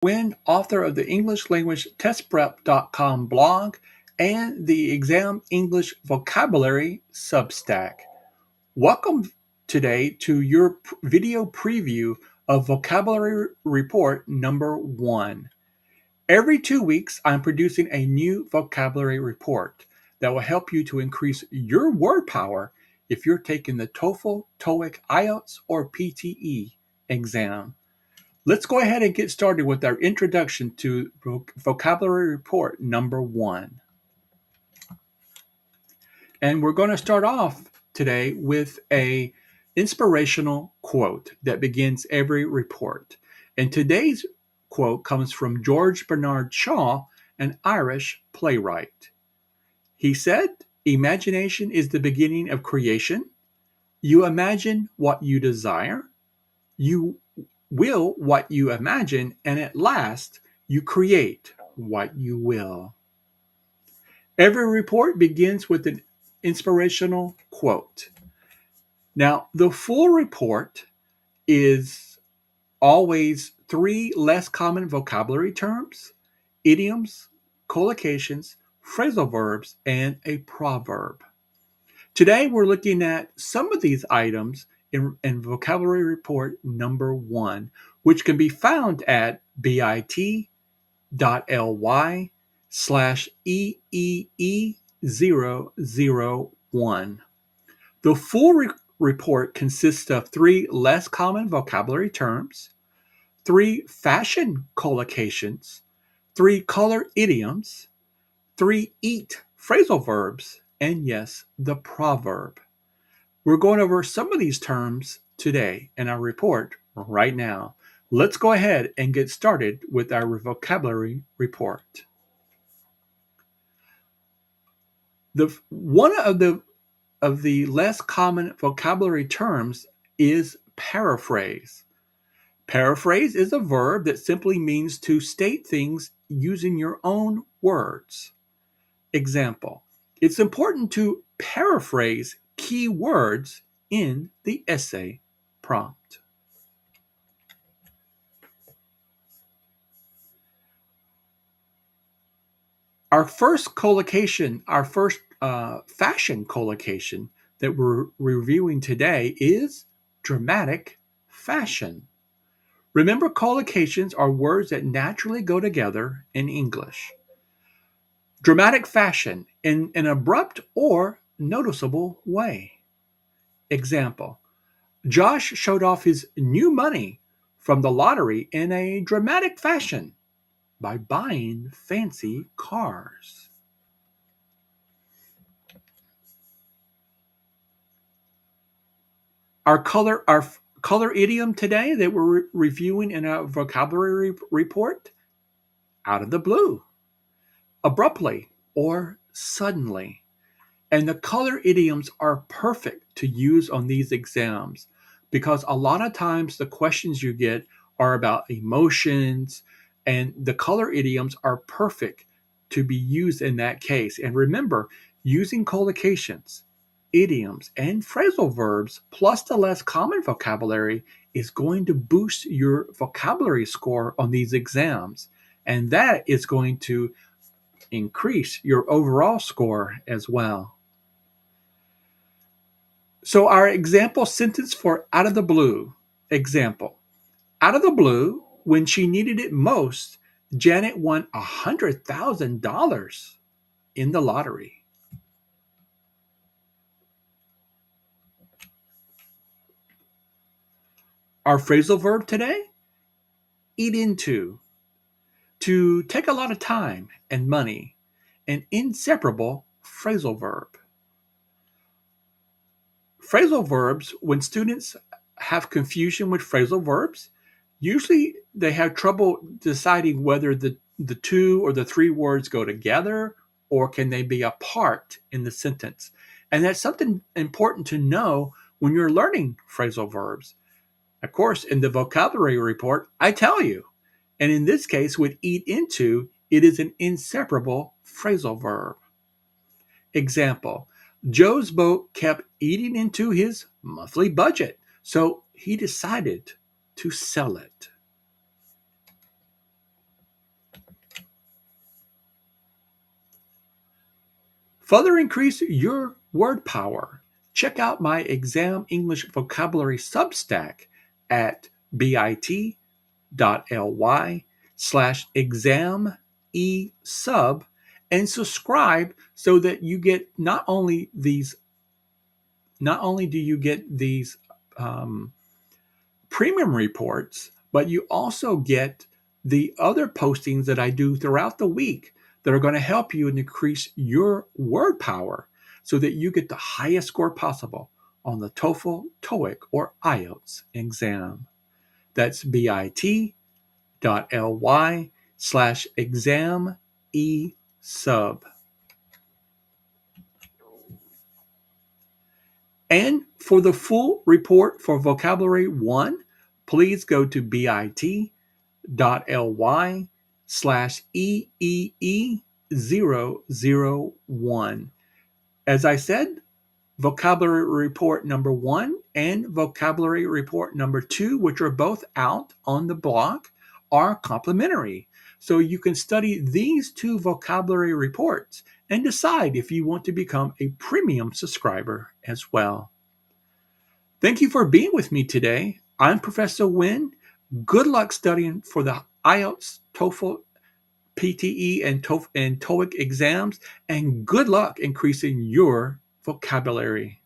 Wynn, author of the English Language TestPrep.com blog and the Exam English Vocabulary Substack. Welcome today to your video preview of Vocabulary Report number 1. Every 2 weeks, I'm producing a new vocabulary report that will help you to increase your word power if you're taking the TOEFL, TOEIC, IELTS, or PTE exam. Let's go ahead and get started with our introduction to Vocabulary Report number 1. And we're going to start off today with a inspirational quote that begins every report. And today's quote comes from George Bernard Shaw, an Irish playwright. He said, "Imagination is the beginning of creation. You imagine what you desire. You will what you imagine, and at last you create what you will." Every report begins with an inspirational quote. Now, the full report is always 3 less common vocabulary terms, idioms, collocations, phrasal verbs, and a proverb. Today, we're looking at some of these items in Vocabulary Report number 1, which can be found at bit.ly/EEE001. The full report consists of 3 less common vocabulary terms, 3 fashion collocations, 3 color idioms, 3 eat phrasal verbs, and yes, the proverb. We're going over some of these terms today in our report right now. Let's go ahead and get started with our vocabulary report. One of the less common vocabulary terms is paraphrase. Paraphrase is a verb that simply means to state things using your own words. Example: it's important to paraphrase key words in the essay prompt. Our first collocation, our first fashion collocation that we're reviewing today is dramatic fashion. Remember, collocations are words that naturally go together in English. Dramatic fashion, in an abrupt or noticeable way. Example: Josh showed off his new money from the lottery in a dramatic fashion by buying fancy cars. Our color idiom today that we're reviewing in our vocabulary report: out of the blue, abruptly, or suddenly. And the color idioms are perfect to use on these exams because a lot of times the questions you get are about emotions, and the color idioms are perfect to be used in that case. And remember, using collocations, idioms, and phrasal verbs plus the less common vocabulary is going to boost your vocabulary score on these exams. And that is going to increase your overall score as well. So our example sentence for out of the blue. Example: out of the blue, when she needed it most, Janet won $100,000 in the lottery. Our phrasal verb today: eat into. To take a lot of time and money, an inseparable phrasal verb. Phrasal verbs, when students have confusion with phrasal verbs, usually they have trouble deciding whether the 2 or the 3 words go together or can they be apart in the sentence. And that's something important to know when you're learning phrasal verbs. Of course, in the vocabulary report, I tell you. And in this case, with eat into, it is an inseparable phrasal verb. Example: Joe's boat kept eating into his monthly budget, so he decided to sell it. Further increase your word power. Check out my exam English vocabulary Substack at bit.ly/examesub and subscribe so that you get not only do you get these premium reports, but you also get the other postings that I do throughout the week that are going to help you increase your word power so that you get the highest score possible on the TOEFL, TOEIC, or IELTS exam. That's bit.ly/examesub. And for the full report for Vocabulary 1, please go to bit.ly/EEE001. As I said, Vocabulary Report number 1 and Vocabulary Report number 2, which are both out on the blog, are complimentary. So you can study these two vocabulary reports and decide if you want to become a premium subscriber as well. Thank you for being with me today. I'm Professor Wynn. Good luck studying for the IELTS, TOEFL, PTE, and TOEIC exams, and good luck increasing your vocabulary.